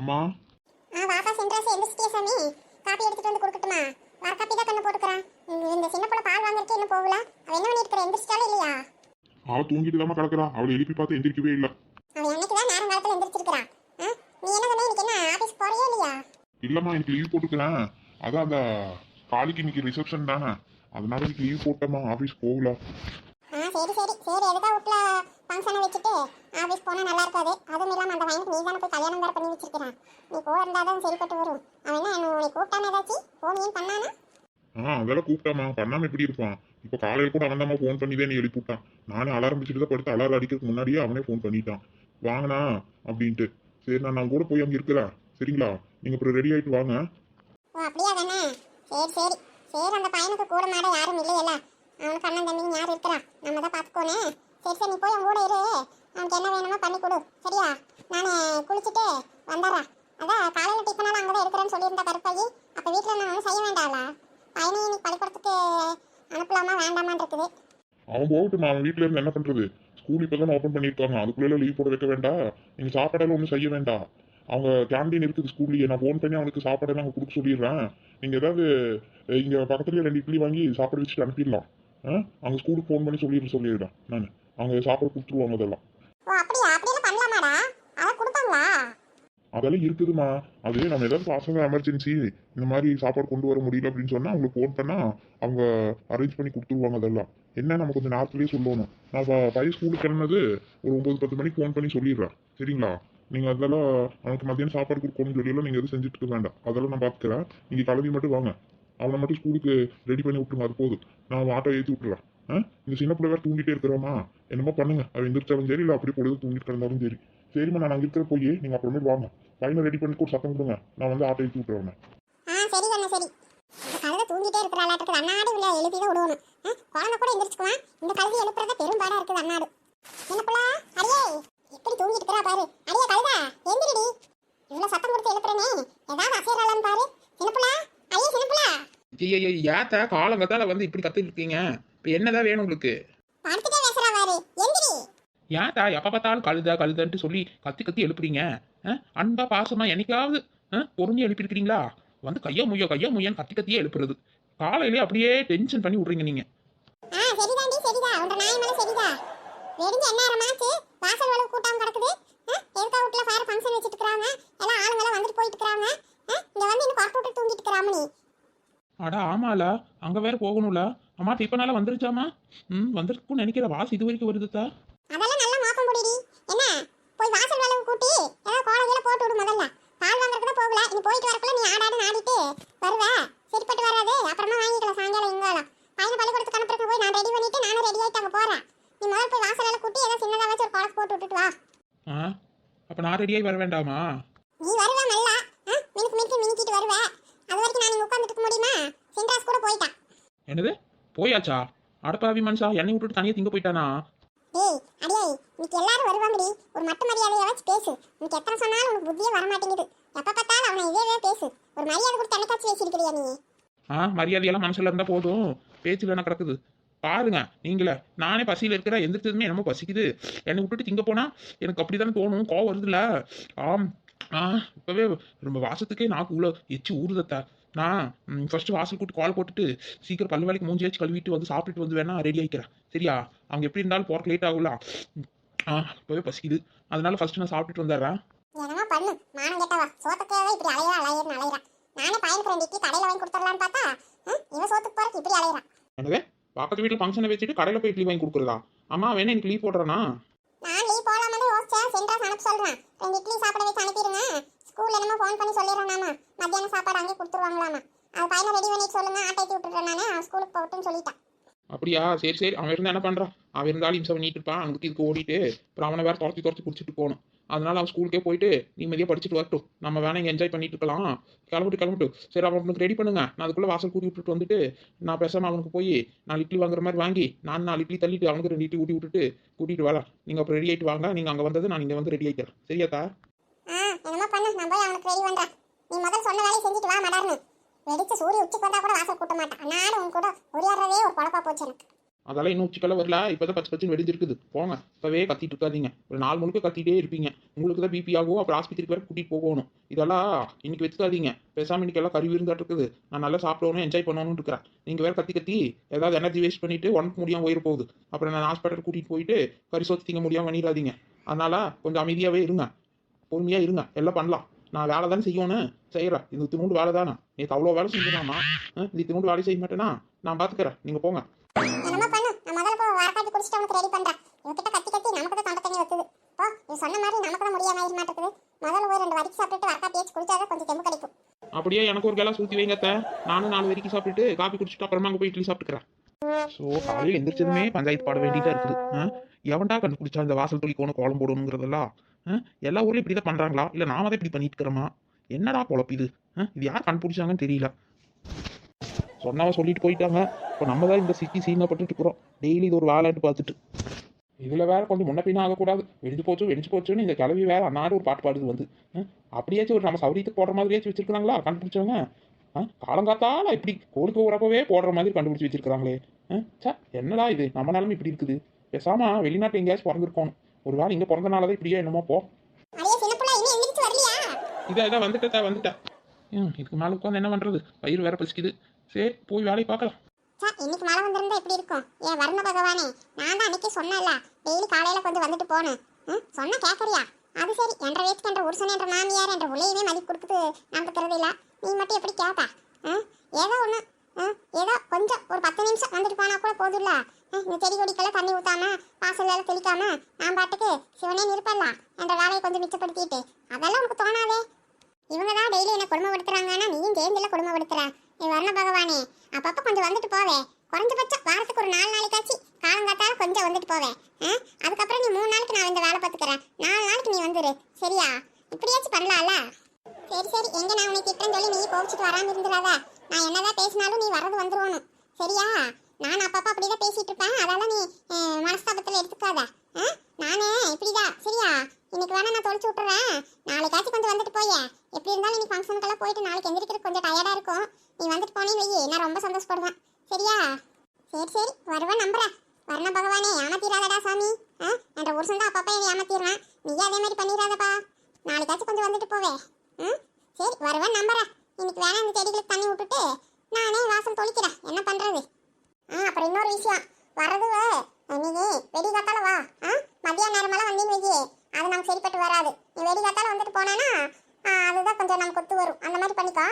அம்மா. வாப்பா சென்றாசி எந்திரிச்சிட்டியா சாமி? காப்பி எடுத்துட்டு வந்து கொடுக்கட்டுமா? வர காப்பி தான் கண்ணு போட்டுக்கறான். இந்த சின்ன புள்ள பால் வாங்கறதுக்கு இன்னும் போகல. அவ என்ன பண்ணிட்டு இருக்கா? எந்திரிச்சாலே இல்லையா? அவ தூங்கிட்டு தான் கிடக்குறா. அவளை எழுப்பி பார்த்து எந்திரிக்கவே இல்லை. அவ என்னைக்கு தான் நேரம் காலத்துல எந்திரிச்சிருக்கா? நீ என்ன பண்ண? இன்னைக்கு என்ன ஆபீஸ் போறியா இல்லையா? இல்லம்மா, இன்னைக்கு லீவ் போட்டுக்கிறேன். அதான் அந்த காலிக்கு இன்னைக்கு ரிசப்ஷன் தானே, அதனால இன்னைக்கு லீவ் போட்டேம்மா. ஆபீஸ் போகல. சரி சரி சரி. எதுக்கா வீட்ல ஃபங்க்ஷனை வச்சுட்டு ஆபீஸ் போனா நல்லா இருக்காது. அதுவும் இல்லாம அந்த பையனுக்கு நீ தானே போய் கல்யாணம் வேற பண்ணி வச்சிருக்கிறான். நீ போக இருந்தாதான் சரிப்பட்டு வரும். அவன் என்ன உன்னை கூப்பிட்டானே ஏதாச்சும் ஃபோன் ஏன் பண்ணானா? அதெல்லாம் கூப்பிட்டாமா, பண்ணாம எப்படி இருப்பான்? இப்போ காலையில் கூட அவன் தான் ஃபோன் பண்ணி தான் நீ எழுப்பி விட்டான். நானே அலாரம் வச்சுட்டு தான் படுத்து அலாரம் அடிக்கிறதுக்கு முன்னாடியே அவனே ஃபோன் பண்ணிட்டான், வாங்கண்ணா அப்படின்ட்டு. சரி, நான் கூட போய் அங்கே இருக்கிறேன். சரிங்களா? நீங்கள் அப்புறம் ரெடி ஆகிட்டு வாங்க. ஓ அப்படியா தானே? சரி சரி சரி. அந்த பையனுக்கு கூட மாட யாரும் இல்லையல்ல, அவனுக்கு அண்ணன் தம்பி யார் இருக்கிறா? நம்ம தான் பார்த்துக்கோனே. சரி சரி, நீ போய் அவன் கூட இரு. அவனுக்கு என்ன வேணுமோ பண்ணி கொடு. சரியா? நான் குளிச்சுட்டு வந்துடுறேன். அதான் காலையில் டிஃபனால அங்கே தான் இருக்கிறேன்னு சொல்லியிருந்தா கருப்பாயி. அப்போ வீட்டில் நான் ஒன்றும் செய்ய வேண்டாம்ல. பையனை இன்னைக்கு பள்ளிக்கூடத்துக்கு அனுப்பலாமா வேண்டாமான்னு இருக்குது. அவன் போகட்டும். அவன் வீட்டில் இருந்து என்ன பண்ணுறது? ஸ்கூல் இப்போ தான் ஓப்பன் பண்ணியிருக்காங்க, அதுக்குள்ளே லீவ் போட வைக்க வேண்டாம். நீங்கள் சாப்பாடெல்லாம் ஒன்றும் செய்ய வேண்டாம். அவங்க கேண்டீன் இருக்குது ஸ்கூல்லேயே. நான் ஃபோன் பண்ணி அவனுக்கு சாப்பாடெல்லாம் அங்கே கொடுக்க சொல்லிடுறேன். நீங்கள் ஏதாவது இங்கே பக்கத்துலேயே 2 இட்லி வாங்கி சாப்பாடு வச்சுட்டு அனுப்பிடலாம். அவங்க ஸ்கூலுக்கு ஃபோன் பண்ணி சொல்லிடுறேன் நான். அவங்க சாப்பாடு கொடுத்துருவாங்க. அதெல்லாம் ஓ அப்படியா? அப்படியெல்லாம் பண்ணலாமாடா? அதை கொடுப்பாங்களா? அதெல்லாம் இருக்குதுமா. அது நம்ம ஏதாவது பசங்க எமர்ஜென்சி இந்த மாதிரி சாப்பாடு கொண்டு வர முடியல அப்படின்னு சொன்னால் அவங்களுக்கு ஃபோன் பண்ணால் அவங்க அரேஞ்ச் பண்ணி கொடுத்துருவாங்க. அதெல்லாம் என்ன நம்ம கொஞ்சம் நேரத்துலேயே சொல்லணும். நான் பையன் ஸ்கூலுக்கு கிளம்புனது ஒரு 9-10 மணிக்கு ஃபோன் பண்ணி சொல்லிடுறேன். சரிங்களா? நீங்கள் அதெல்லாம் அவனுக்கு மத்தியானம் சாப்பாடு கொடுக்கணும்னு சொல்லியெல்லாம் நீங்கள் எதுவும் செஞ்சுட்டு இருக்க வேண்டாம். அதெல்லாம் நான் பார்த்துக்கிறேன். நீங்கள் கிளம்பி மட்டும் வாங்க. அவனை மட்டும் ஸ்கூலுக்கு ரெடி பண்ணி விட்டுருங்க. அது போதும். நான் ஆட்டோ ஏற்றி விட்டுறேன். இந்த சின்ன பிள்ளை வேறு தூங்கிட்டே இருக்கிறாமா? என்னமோ பண்ணுங்க. அவன் எந்திரிச்சாலும் சரி, இல்லை அப்படி பொழுது தூங்கிட்டு கிடந்தாலும் சரி. சரிம்மா, நான் அங்கே இருக்கிற போய் நீங்கள் அப்புறமேட்டு வாங்க. பையனை ரெடி பண்ணி கூட சத்தம் கொடுங்க. நான் வந்து ஆட்டோ ஏற்றி விட்டுறேன். சரி தானே சரி. இந்த கழுதை தூங்கிட்டே இருக்கிறாளாட்டுக்கு அண்ணாடு உள்ள எழுப்பி தான் விடுவோம். குழந்தை கூட எந்திரிச்சுக்குவான். இந்த கழுதை எழுப்புறத பெரும்பாடா இருக்குது அண்ணாடு. என்ன புள்ளா அடியே எப்படி தூங்கிட்டு இருக்கிறா பாரு. அடியே கழுதா எந்திரிடி. இவ்வளவு சத்தம் கொடுத்து எழுப்புறனே, ஏதாவது அசையறாளான்னு பாரு. என்ன புள்ளா? அடியே சின்ன புள்ளா. ஏத்த காலங்கத்தால வந்து இப்படி கத்திட்டு இருக்கீங்க? இப்ப என்னதான் வேணும் உங்களுக்கு? படுத்துட்டே பேசுறா பாரு. எந்திரி. ஏத்தா எப்ப பார்த்தாலும் கழுதன்ட்டு சொல்லி கத்தி கத்தி எழுப்புறீங்க? அன்பா பாசமா என்னைக்காவது பொறுமையா எழுப்பிருக்கிறீங்களா? வந்து கையா முய்யான்னு கத்தி கத்தியே எழுப்புறது. காலையிலே அப்படியே டென்ஷன் பண்ணி விடுறீங்க நீங்க. சரிதாண்டி சரிதா. உங்க நாய் மேல சரிதா. வெடிஞ்சு என்ன நேரமாச்சு? வாசல் வளவு கூட்டாம கிடக்குது. எதுக்கா வீட்ல ஃபயர் ஃபங்க்ஷன் வச்சிட்டு இருக்காங்க. எல்லாம் ஆளுங்க வந்துட்டு போயிட்டு இருக்காங்க. இங்க வந்து இன்னும் கொரட்டை விட்டு தூங்கிட்டு இருக்கறாம நீ. அடா ஆமால, அங்க வேற போகணும்ல. அம்மா டிஃபனால வந்துருச்சாமா? வந்துருக்குன்னு நினைக்கிற வாசி இது வரைக்கும் வருதுதா. அதெல்லாம் நல்லா மாப்பம் முடிடி. என்ன போய் வாசல் வளவு கூட்டி ஏதோ கோலகையில போட்டு விடு முதல்ல. பால் வாங்குறதுக்கு தான் போகல. நீ போயிட்டு வரக்குள்ள நீ ஆடாடு ஆடிட்டு வருவ. சரிப்பட்டு வராது. அப்புறமா வாங்கிக்கலாம் சாயங்காலம் இங்காலம். பையனை பள்ளிக்கூடத்துக்கு அனுப்புறதுக்கு போய் நான் ரெடி பண்ணிட்டு நானும் ரெடி ஆயிட்டு அங்க போறேன். நீ முதல்ல போய் வாசல் வளவு கூட்டி ஏதோ சின்னதா வச்சு ஒரு கோலக்கு போட்டு விட்டுட்டு வா. அப்ப நான் ரெடியாகி வர வேண்டாமா? நீ வருவ நல்லா. மினிக்கிட்டு வருவ. அது வரைக்கும் நான் இங்க உட்கார்ந்துட்டு இருக்க முடியுமா? சென்ட்ராஸ் கூட போயிட்டான். என்னது போயாச்சா? அடப்பாவி மனுஷா, என்னை விட்டுட்டு தனியா திங்க போயிட்டானா? டேய் அடியே, இன்னைக்கு எல்லாரும் வருவாங்கடி. ஒரு மட்டு மரியாதையா வச்சு பேசு. உனக்கு எத்தனை சொன்னாலும் உனக்கு புத்தியே வர மாட்டேங்குது. எப்ப பார்த்தாலும் அவனை இதே பேசு. ஒரு மரியாதை கொடுத்து தனக்காச்சு பேசிருக்கிறியா நீ? மரியாதையெல்லாம் மனசுல இருந்தா போதும், பேச்சுல என்ன கிடக்குது பாருங்க. நீங்களே நானே பசியில இருக்கிற எந்திரிச்சதுமே என்னமோ பசிக்குது, என்னை விட்டுட்டு திங்க போனா எனக்கு அப்படித்தானே தோணும். கோவம் வருதுல்ல. இப்பவே ரொம்ப வாசத்துக்கே நாக்கு உள்ள எச்சு ஊறுதத்தா. நான் ஃபர்ஸ்ட் வாசல் கூட்டு கால் போட்டுட்டு சீக்கிரம் பல்லு வேலைக்கு மூஞ்சியாச்சு கழுவிட்டு வந்து சாப்பிட்டுட்டு வந்து வேணா ரெடி ஆகிக்கிறேன். சரியா? அவங்க எப்படி இருந்தாலும் போறக்கு லேட் ஆகும்ல. இப்பவே பசிக்குது, அதனால ஃபர்ஸ்ட் நான் சாப்பிட்டுட்டு வந்துடுறேன். என்னமா பண்ணு மானம் கேட்டவா. சோத்துக்காக இப்படி அலையிறான். நானே பையனுக்கு 2 இட்லி கடையில வாங்கி கொடுத்துடலான்னு பார்த்தா இவன் சோத்துக்கு போறக்கு இப்படி அலையிறான். எனவே பக்கத்து வீட்டில் ஃபங்க்ஷனை வச்சுட்டு கடையில் போய் இட்லி வாங்கி கொடுக்குறதா? அம்மா வேணா எனக்கு லீவ் போடுறேனா? நான் லீவ் போடலாமே யோசிச்சேன். சென்ட்ராஸ் அனுப்ப சொல்றேன். 2 இட்லி சாப்பிட வச்சு அனுப்பிடுங்க. ஸ்கூல்ல என்னமோ ஃபோன் பண்ணி சொல்லிடுறானாமா, மத்தியானம் சாப்பாடு அங்கே கொடுத்துருவாங்களாமா. அது பையனை ரெடி பண்ணிட்டு சொல்லுங்க, ஆட்டை ஏற்றி விட்டுறேன். நானே அவன் ஸ்கூலுக்கு போகட்டும்னு சொல்லிட்டான். அப்படியா? சரி அவன் இருந்தால் என்ன பண்ணுறான்? அவன் இருந்தாலும் இம்சம் பண்ணிட்டு இருப்பான். அங்கே இதுக்கு ஓடிட்டு அப்புறம் அவனை வேறு துரத்தி குடிச்சிட்டு போகணும். அதனால அவன் ஸ்கூலுக்கே போயிட்டு நிம்மதியாக படிச்சுட்டு வரட்டும். நம்ம வேணா இங்கே என்ஜாய் பண்ணிட்டு இருக்கலாம். கிளம்பிட்டு சரி அவனுக்கு ரெடி பண்ணுங்க. நான் அதுக்குள்ளே வாசல் கூட்டி விட்டுட்டு வந்துட்டு நான் பேசாமல் அவனுக்கு போய் 4 இட்லி வாங்குற மாதிரி வாங்கி நான் 4 இட்லி தள்ளிட்டு அவனுக்கு 2 இட்லி ஊட்டி விட்டுட்டு கூட்டிகிட்டு வரலாம். நீங்கள் அப்புறம் ரெடி ஆகிட்டு வாங்க. நீங்கள் அங்கே வந்தது நான் இங்கே வந்து ரெடி ஆகிக்கிறேன். சரியாத்தா? என்னமா பண்ணு, நான் போய் அவனுக்கு ரெடி பண்றேன். நீ முதல்ல சொன்ன வேலையை செஞ்சுட்டு வா மடார்னு. வெடிச்ச சூரிய உச்சிக்கு வந்தா கூட வாசல் கூட்ட மாட்டான். நானும் உன் கூட உரையாடுறதே ஒரு குழப்பா போச்சு எனக்கு. அதெல்லாம் இன்னும் உச்சிக்கெல்லாம் வரல. இப்போதான் பச்சை பச்சை வெடிஞ்சிருக்குது. போங்க, இப்போவே கத்திட்டு இருக்காதீங்க. ஒரு 4 முழுக்க கத்திட்டே இருப்பீங்க. உங்களுக்கு தான் பிபி ஆகும், அப்புறம் ஆஸ்பத்திரிக்கு வேறு கூட்டிகிட்டு போகணும். இதெல்லாம் இன்னைக்கு வச்சுக்காதீங்க. பேசாமல் இன்னைக்கு எல்லாம் கறி விருந்தாட்டு இருக்குது. நான் நல்லா சாப்பிடணும், என்ஜாய் பண்ணணும்னு இருக்கிறேன். நீங்கள் வேறு கத்தி கத்தி ஏதாவது எனர்ஜி வேஸ்ட் பண்ணிட்டு உடம்புக்கு முடியாமல் போயிட போகுது. அப்புறம் நான் ஹாஸ்பிட்டல் கூட்டிகிட்டு போயிட்டு கறி சோத்து திங்க முடியாமல் பண்ணிடாதீங்க. அதனால கொஞ்சம் அமைதியாகவே இருங்க, பொறுமையாக இருங்க, எல்லாம் பண்ணலாம். நான் வேலை தானே செய்யணும், செய்கிறேன். இது தினூண்டு வேலை தானே. நேற்று அவ்வளோ வேலை செஞ்சுனாமா, இது தினூண்டு வேலை செய்ய மாட்டேனா? நான் பார்த்துக்கிறேன், நீங்கள் போங்க. என்னமோ பண்ணு, நான் முதல்ல போய் வரக்காத்தி குடிச்சிட்டு அவனுக்கு ரெடி பண்றேன். இவகிட்ட கத்தி கத்தி நமக்கு தான் தொண்டை தண்ணி வைக்குது. போ, நீ சொன்ன மாதிரி நமக்கு தான் முடியாம இருக்க மாட்டேங்குது. முதல்ல போய் 2 வரிக்கு சாப்பிட்டுட்டு வரக்காத்தி வச்சு குடிச்சாதான் கொஞ்சம் தெம்பு கிடைக்கும். அப்படியே எனக்கு ஒரு கேலாம் ஊற்றி வைங்க அத்தை. நானும் 4 வரைக்கும் சாப்பிட்டுட்டு காப்பி குடிச்சிட்டு அப்புறமா அங்கே போய் இட்லி சாப்பிட்டுக்கிறேன். ஸோ காலையில் எந்திரிச்சதுமே பஞ்சாயத்து பாட வேண்டியதாக இருக்குது. எவன்டா கண்டுபிடிச்சா இந்த வாசல் தொழிக்கோணும் கோலம் போடணுங்கிறதெல்லாம்? எல்லா ஊர்லையும் இப்படி தான் பண்ணுறாங்களா, இல்லை நாம தான் இப்படி பண்ணிட்டு இருக்கிறோமா? என்னடா பொழப்பு இது? இது யார் கண்டுபிடிச்சாங்கன்னு தெரியல. சொன்னவ சொல்லிட்டு போயிட்டாங்க. இப்போ நம்ம தான் இந்த சிட்டி சீனப்பட்டு இருக்கிறோம். டெய்லி இது ஒரு வேலைன்ட்டு பார்த்துட்டு இதில் வேற கொஞ்சம் முன்ன பின்ன ஆகக்கூடாது. வெடிஞ்சு போச்சுன்னு இந்த கிளவி வேற அன்னாடு ஒரு பாட்டு பாடுது வந்து. அப்படியாச்சும் ஒரு நம்ம சௌரியத்துக்கு போடுற மாதிரியாச்சும் வச்சிருக்காங்களா கண்டுபிடிச்சவங்க? காலங்காத்தால இப்படி கோழிக்கு ஊறப்பவே போடுற மாதிரி கண்டுபிடிச்சி வச்சிருக்காங்களே. சே, என்னடா இது, நம்ம நிலமை இப்படி இருக்குது. பேசாம வெளிநாட்டு எங்கேயாச்சும் பிறந்திருக்கணும். ஒரு வேளை இங்கே பிறந்தனாலதான் இப்படியே என்னமோ போ. இதை வந்துட்டேன். இதுக்கு மேலே உட்காந்து என்ன பண்ணுறது? வயிறு வேற பசிக்குது. சரி, போய் வேலையை பார்க்கலாம். இன்னைக்கு மழை வந்திருந்தா எப்படி இருக்கும்? ஏன் வர்ண பகவானே, நான் தான் அன்னைக்கு சொன்னேன்ல, டெய்லி காலையில கொஞ்சம் வந்துட்டு போனேன். சொன்ன கேட்கறியா? அது சரி, என்ற வயசுக்கு என்ற உருசன் என்ற மாமியார் என்ற உள்ளேயுமே மதிப்பு கொடுக்குது நடந்துக்கிறது இல்ல. நீ மட்டும் எப்படி கேட்பா? ஏதோ ஒன்று, ஏதோ கொஞ்சம் ஒரு 10 நிமிஷம் வந்துட்டு போனா கூட போதும்ல. இந்த செடி கொடிக்கெல்லாம் தண்ணி ஊத்தாம வாசல் வேலை தெளிக்காம நான் பாட்டுக்கு சிவனே இருப்பல்ல என்ற வேலையை கொஞ்சம் மிச்சப்படுத்திட்டு, அதெல்லாம் உனக்கு தோணாதே? இவங்க தான் டெய்லி என்ன கொடுமைப்படுத்துறாங்கன்னா நீயும் சேர்ந்துல கொடுமைப்படுத்துற. நீ வர்ண பகவானே, அப்பப்போ கொஞ்சம் வந்துட்டு போவே. குறைஞ்சபட்சம் வாரத்துக்கு ஒரு 4 நாளைக்காச்சு காலங்காத்தால கொஞ்சம் வந்துட்டு போவேன். அதுக்கப்புறம் நீ 3 நாளைக்கு நான் இந்த வேலை பார்த்துக்கிறேன். 4 நாளைக்கு நீ வந்துரு, சரியா? இப்படியாச்சும் பண்ணலாம்ல? சரி சரி, எங்க நான் உனக்கு திட்டம் சொல்லி நீ கோவிச்சுட்டு வராமல் இருந்துடாத. நான் என்னதான் பேசினாலும் நீ வர்றது வந்துருவணும், சரியா? நான் அப்பப்போ அப்படிதான் பேசிட்டு இருப்பேன், அதெல்லாம் நீ மனஸ்தாபத்தில் எடுத்துக்காத. நானே இப்படிதான், சரியா? இன்னைக்கு வேணா நான் தொலைச்சு விட்டுறேன், நாளைக்காச்சும் கொஞ்சம் வந்துட்டு போயே. எப்படி இருந்தாலும் இன்னைக்கு ஃபங்க்ஷனுக்கெல்லாம் போயிட்டு நாளைக்கு எந்திரிக்கிறது கொஞ்சம் டயர்டா இருக்கும். நீ வந்துட்டு போனேன்னு வையே, நான் ரொம்ப சந்தோஷப்படுவேன், சரியா? சரி சரி, வருவேன் நம்புறேன். வர்ண பகவானே, ஏமாத்திராதடா சாமி. என்ற புருஷன் தான் அப்பப்போ ஏமாத்திடுறேன், நீ அதே மாதிரி பண்ணிடாதப்பா. நாளைக்காச்சும் கொஞ்சம் வந்துட்டு போவே. சரி, வருவேன் நம்புறேன். இன்னைக்கு வேணா இந்த செடிகளுக்கு தண்ணி விட்டுட்டு நானே வாசல் தொளிக்கிறேன், என்ன பண்றது? அப்புறம் இன்னொரு விஷயம், வரது நீ வெடி காத்தால வா. மதியான நேரமெல்லாம் வந்தீங்கன்னு வையே, அது நமக்கு சரிப்பட்டு வராது. நீ வெடி காத்தால வந்துட்டு போனானா அதுதான் கொஞ்சம் நமக்கு ஒத்து வரும். அந்த மாதிரி பண்ணிக்கோ.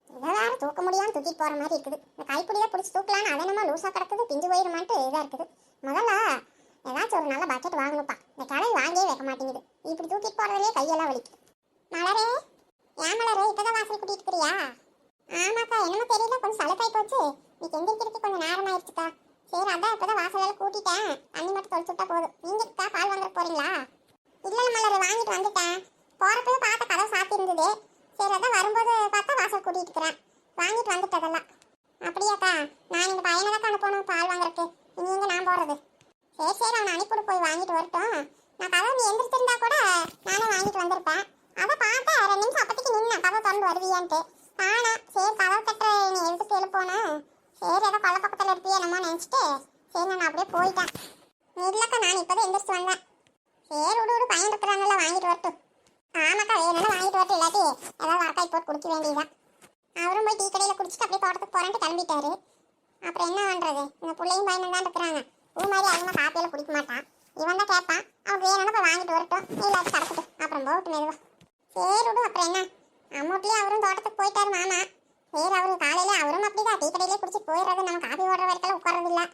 இதை வேற தூக்க முடியாமல் தூக்கிட்டு போற மாதிரி இருக்குது. இந்த கைப்பிடிதான் பிடிச்சி தூக்கலான்னு அதை நம்ம லூசா கிடக்குது, பிஞ்சு போயிருமான்ட்டு இதாக இருக்குது. முதல்ல ஏதாச்சும் ஒரு நல்ல பக்கெட் வாங்கணுப்பா. இந்த கடை வாங்கியே வைக்க மாட்டேங்குது. இப்படி தூக்கிட்டு போறதுலேயே கையெல்லாம் வலிக்குது. மலரே, ஏன் மலரே இப்பதான் வாசல் கூட்டிட்டு இருக்கிறியா? ஆமாக்கா, என்னமோ தெரியல, கொஞ்சம் சலுப்பாய் போச்சு. நீ எந்திரிக்கிறதுக்கு கொஞ்சம் நேரம் ஆயிடுச்சுக்கா. சரி, அதான் இப்பதான் வாசல் வேலை கூட்டிட்டேன், தண்ணி மட்டும் தொலைச்சு விட்டா போதும். நீங்கக்கா பால் வாங்க போறீங்களா? இல்ல மலர், வாங்கிட்டு வந்துட்டேன். போறப்பவே பார்த்த கதவை சாத்தி இருந்தது. சரி, அதான் வரும்போது பார்த்தா வாசல் கூட்டிட்டு இருக்கிறேன். வாங்கிட்டு வந்துட்டதெல்லாம். அப்படியாக்கா, நான் எங்க பையனை தான் அனுப்பணும் பால் வாங்குறதுக்கு. இனி எங்க நான் போறது? சரி சரி, அவனை அனுப்பிவிட்டு போய் வாங்கிட்டு வரட்டும். நான் கதவை நீ எந்திரிச்சிருந்தா கூட நானே வாங்கிட்டு வந்திருப்பேன். அதை பார்த்தேன் 2 நிமிஷம் அப்பதைக்கு நின்ன கதவை திறந்து வருவியான்ட்டு தானே. சரி, கதவை தட்ட நீ எதுக்கு எழுப்போனேன். சரி, ஏதோ கொள்ள பக்கத்தில் இருப்பியே என்னமோ நினச்சிட்டு சரி நான் அப்படியே போயிட்டேன். இல்லைக்கா, நான் இப்போதான் எந்திரிச்சு வந்தேன். சரி, விடு பையன் இருக்கிறாங்கல்ல, வாங்கிட்டு வரட்டும். ஆமாக்கா, வேணும்னா வாங்கிட்டு வரட்டும், இல்லாட்டி ஏதாவது வரக்காய் போட்டு குடிக்க வேண்டியதான். அவரும் போய் டீ கடையில் குடிச்சிட்டு அப்படியே தோட்டத்துக்கு போறான்ட்டு கிளம்பிட்டாரு. அப்புறம் என்ன பண்ணுறது, இந்த பிள்ளையும் பையனும் தான் இருக்கிறாங்க. மாதிரி அதிகமாக காப்பியில் குடிக்க மாட்டான். இவன் தான் கேட்பான். அவனுக்கு வேணும்னா போய் வாங்கிட்டு வரட்டும், இல்லாட்டி கிடக்கட்டும், அப்புறம் போகட்டும் மெதுவா. சரி விடு, அப்புறம் என்ன, அம்மூட்லேயே அவரும் தோட்டத்துக்கு போயிட்டாரு மாமா. சரி, அவரு காலையில் அவரும் அப்படிதான் டீ கடையிலே குடிச்சிட்டு போயிடுறது, நம்ம காப்பி ஓடுற வரைக்கும் உட்காரது இல்லை.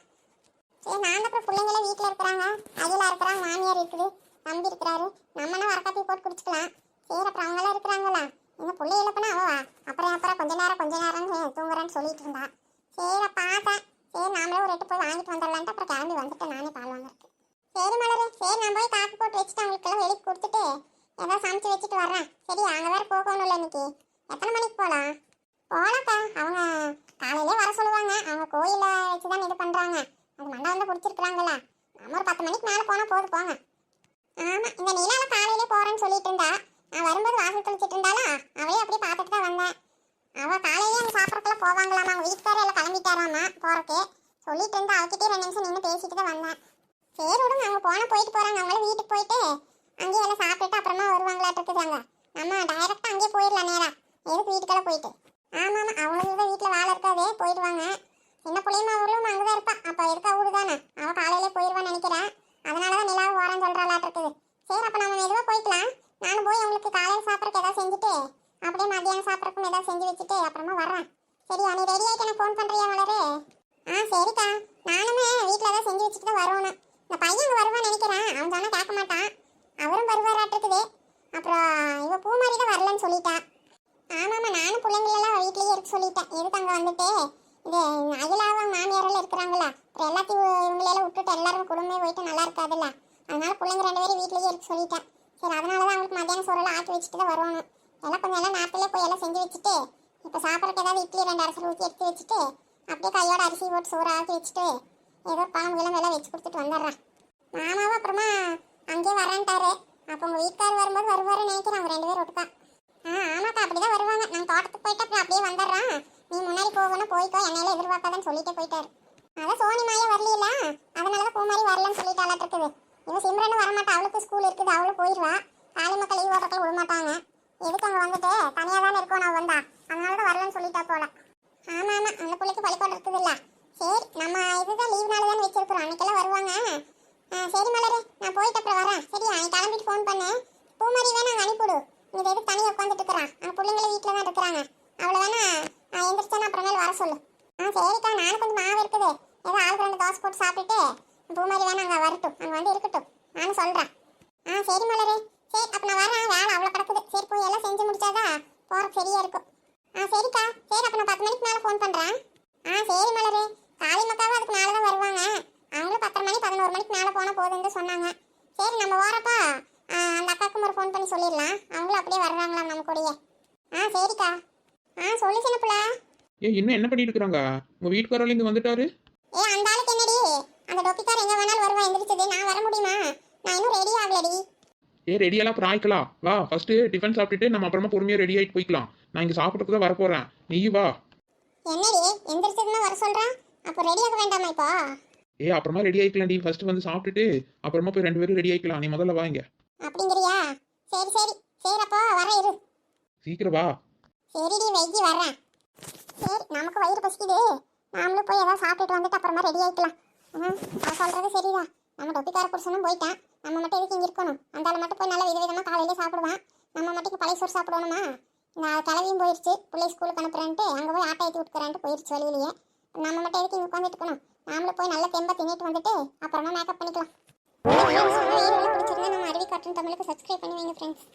சரி, நான் அப்புறம் பிள்ளைங்களே வீட்டில் இருக்கிறாங்க, அகிலா இருக்கிறாங்க, மாமியார் இருக்குது, தம்பி இருக்கிறாரு. நம்மனா வரக்காப்பி போட்டு குடிச்சுக்கலாம். சரி, அப்புறம் அவங்களாம் இருக்கிறாங்களா, இந்த பிள்ளை இல்லைப்பனா அவ அப்புறம் கொஞ்ச நேரம் தூங்குறான்னு சொல்லிட்டு இருந்தா. சரி பார்த்தேன், சரி நாமளே ஒரு 8 போய் வாங்கிட்டு வந்துடலான்ட்டு அப்புறம் கிளம்பி வந்துட்டேன் நானே பால் வாங்குறதுக்கு. சரி மலரு, சரி நான் போய் காப்பி போட்டு வச்சுட்டு அவங்களுக்கெல்லாம் வெளியே கொடுத்துட்டு ஏதாவது சமைச்சு வச்சுட்டு வர்றேன். சரி, அங்கே வேறு போகணும்ல இன்னைக்கு. எத்தனை மணிக்கு போகலாம்? போகலாக்கா, அவங்க காலையிலே வர சொல்லுவாங்க. அவங்க கோயிலில் வச்சு தான் இது பண்ணுறாங்க, அது மண்டபம் வந்து பிடிச்சிருக்குறாங்களா. நம்ம ஒரு 10 மணிக்கு மேலே போனால் போங்க. ஆமாம், இந்த நிலால காலையிலே போகிறேன்னு சொல்லிட்டு இருந்தா. நான் வரும்போது வாசல் தெளிச்சிட்டு இருந்தாலா, அவளே அப்படியே பார்த்துட்டு தான் வந்தேன். அவள் காலையிலே அவங்க சாப்பிட்றதுக்குலாம் போவாங்களாமா, அவங்க வீட்டுக்காரர் எல்லாம் கிளம்பிட்டாராமா போகிறக்கு. சொல்லிட்டு இருந்தா அவகிட்டே 2 நிமிஷம் நின்று பேசிட்டு தான் வந்தேன். சரி விடுங்க, அவங்க போயிட்டு போறாங்க. அவங்கள வீட்டுக்கு போயிட்டு அங்கேயே எல்லாம் சாப்பிட்டுட்டு அப்புறமா வருவாங்களாட்டு இருக்குதாங்க. நம்ம டைரக்டா அங்கேயே போயிடலாம் நேரா. எதுக்கு வீட்டுக்கெல்லாம் போயிட்டு? ஆமா ஆமா, அவங்களுக்கு தான் வீட்டுல வேலை இருக்காதே, போயிடுவாங்க. சின்ன பிள்ளைமா அவளும் அங்கதான் இருப்பா. அப்ப இருக்க அவளு தானே, அவ காலையிலே போயிடுவான்னு நினைக்கிறேன். அதனாலதான் நிலாவை வரேன்னு சொல்றாளாட்டு இருக்குது. சரி அப்ப நம்ம மெதுவா போய்க்கலாம். நானும் போய் அவங்களுக்கு காலையில் சாப்பிட்றதுக்கு ஏதாவது செஞ்சுட்டு அப்படியே மதியானம் சாப்பிட்றதுக்கும் ஏதாவது செஞ்சு வச்சுட்டு அப்புறமா வர்றேன். சரியா, நீ ரெடி ஆகிட்டு எனக்கு ஃபோன் பண்ணுறியா மலரு? சரிக்கா, நானுமே வீட்டில் ஏதாவது செஞ்சு வச்சுட்டு தான் வருவேன். இந்த பையன் அங்கே வருவான்னு நினைக்கிறேன். அவன் சொன்னால் கேட்க மாட்டான். அவரும் வருவாராட்டுருக்குது. அப்புறம் இவ பூ மாதிரி தான் வரலன்னு சொல்லிட்டா. ஆமாம்மா, நானும் பிள்ளைங்களெல்லாம் வீட்லேயே இருக்க சொல்லிட்டேன். எதுக்கு அங்கே வந்துட்டு இது அகிலாவும் மாமியாரெல்லாம் இருக்கிறாங்களா, அப்புறம் எல்லாத்தையும் இவங்களெல்லாம் விட்டுட்டு எல்லாரும் குடும்பமே போயிட்டு நல்லா இருக்காதுல்ல. அதனால பிள்ளைங்க 2 பேரும் வீட்லேயே இருக்க சொல்லிட்டேன். சரி, அதனால தான் அவங்களுக்கு மத்தியானம் சோறெல்லாம் ஆக்கி வச்சுட்டு தான் வருவாங்க. எல்லாம் கொஞ்சம் எல்லாம் நேரத்துலேயே போய் எல்லாம் செஞ்சு வச்சுட்டு இப்போ சாப்பிட்றதுக்கு ஏதாவது இட்லி 2 அரசல் ஊற்றி எடுத்து வச்சுட்டு அப்படியே கையோட அரிசி போட்டு சோறு ஆக்கி வச்சுட்டு ஏதோ குழம்பு எல்லாம் வச்சு கொடுத்துட்டு வந்துடுறேன். மாமாவும் அப்புறமா அங்கேயே வரேன்ட்டாரு. அப்போ உங்கள் வீட்டுக்கார் வரும்போது வருவாருன்னு நினைக்கிறேன். அவங்க 2 பேரும் ஒட்டுக்கா. ஆமாக்கா, அப்படிதான் வருவாங்க. நாங்கள் தோட்டத்துக்கு போயிட்டு அப்புறம் அப்படியே வந்துடுறேன். நீ முன்னாடி போகணும், போய்க்கோ, என்னையில எதிர்பார்க்காதன்னு சொல்லிட்டே போயிட்டாரு. அதான் சோனி மாயா வரல, அதனால தான் பூ மாதிரி வரலன்னு சொல்லிட்டாலாட்டு இருக்குது. இவன் சிம்ரனும் வரமாட்டா, அவளுக்கு ஸ்கூல் இருக்குது, அவளும் போயிடுவா. காலை மக்கள் லீவ் ஓட்டக்கள் விட மாட்டாங்க. எதுக்கு அங்கே வந்துட்டு தனியாக தானே இருக்கோம் நான் வந்தா, அதனால தான் வரலன்னு சொல்லிட்டா போல. ஆமாம் ஆமாம், அந்த பிள்ளைக்கு பள்ளிக்கூடம் இருக்குது இல்லை. சரி, நம்ம இதுதான் லீவ் நாள் தானே வச்சிருக்கிறோம், அன்னைக்கெல்லாம் வருவாங்க. சரி மலரு, நான் போயிட்டு அப்புறம் வரேன். சரியா, நீ கிளம்பிட்டு ஃபோன் பண்ணு. பூ மாதிரி வேணா அங்கே அனுப்பிவிடு. நீ எதுக்கு தனியாக உட்காந்துட்டு இருக்கிறான், அந்த பிள்ளைங்களே வீட்டில் தான் இருக்கிறாங்க. அவளை வேணா எந்திரிச்சானா அப்புறமேல் வர சொல்லு. சரிக்கா, நானும் கொஞ்சம் மாவு இருக்குது, ஏதோ ஆளுக்கு 2 தோசை போட்டு சாப்பிட்டுட்டு பூ மாதிரி வேணா அங்கே வரட்டும், அங்கே வந்து இருக்கட்டும், நானும் சொல்கிறேன். சரி மலரு, சரி அப்போ நான் வரேன். வேலை அவ்வளோ கிடக்குது. சரி, போய் எல்லாம் செஞ்சு முடிச்சாதான் போகிறக்கு சரியா இருக்கும். சரிக்கா, சரி அப்போ நான் 10 மணிக்கு மேலே ஃபோன் பண்ணுறேன். சரி மலரு, காளி மக்காவும் அதுக்கு மேலே தான் வருவாங்க. அவங்களும் 10:30 மணி 11 மணிக்கு மேலே போனால் போதுன்னு சொன்னாங்க. சரி, நம்ம வரப்பா அந்த அக்காவுக்கும் ஒரு ஃபோன் பண்ணி சொல்லிடலாம். அவங்களும் அப்படியே வர்றாங்களாம் நம்ம கூடயே. சரிக்கா. சொல்லு சின்ன பிள்ளை. இன்னும் என்ன பண்ணிட்டு இருக்கிறாங்க? உங்க வீட்டுக்காரர்ல இங்க வந்துட்டாரு. அந்த ஆளுக்கு என்னடி, அந்த டொப்பிக்கார் எங்க வேணாலும் வருவா, எந்திரிச்சது. நான் வர முடியுமா? நான் இன்னும் ரெடி ஆகலடி. ரெடியெல்லாம் அப்புறம் ஆயிக்கலாம். வா, ஃபர்ஸ்ட் டிஃபன் சாப்பிட்டுட்டு நம்ம அப்புறமா பொறுமையாக ரெடி ஆகிட்டு போய்க்கலாம். நான் இங்கே சாப்பிட்றதுக்கு தான் வரப்போகிறேன், நீ வா. என்னடி எந்திரிச்சதுன்னா வர சொல்கிறேன், அப்போ ரெடி ஆக வேண்டாமா இப்போ? அப்புறமா ரெடி ஆகிக்கலாம் டி. ஃபர்ஸ்ட் வந்து சாப்பிட்டுட்டு அப்புறமா போய் 2 பேரும் ரெடி ஆகிக்கலாம். நீ முதல்ல வாங்க. அப்படிங்கிறியா? சரி சரி சரி, அப்போ வர இரு. சீக்கிரம் வா. சரிடி, வெயிட் வர்றேன். சரி, நமக்கு வயிறு பசிக்குது, நாமளும் போய் ஏதாவது சாப்பிட்டுட்டு வந்துட்டு அப்புறமா ரெடி ஆகிக்கலாம். அவ சொல்கிறது சரிதான். நம்ம டொப்பிக்கார புருஷனும் போயிட்டான், நம்ம மட்டும் எதுக்கு இங்கே இருக்கணும்? அந்த ஆள் மட்டும் போய் நல்லா விதவிதமாக காலையிலே சாப்பிடுவான். நம்ம மட்டும் இங்கே பழைய சோறு சாப்பிடணுமா? நான் கிளவியும் போயிடுச்சு, பிள்ளை ஸ்கூலுக்கு அனுப்புறேன்ட்டு அங்கே போய் ஆட்டை ஏற்றி விட்டுக்கிறேன்ட்டு போயிடுச்சு வழியிலேயே. நம்ம மட்டும் எதுக்கு இங்கே உட்காந்துட்டு இருக்கணும்? நாமளும் போய் நல்லா தெம்பா தின்னிட்டு வந்துட்டு அப்புறமா மேக்கப் பண்ணிக்கலாம். பிடிச்சிருந்தா நம்ம அருவி கார்ட்டூன் தமிழுக்கு சப்ஸ்கிரைப் பண்ணி வைங்க ஃப்ரெண்ட்ஸ்.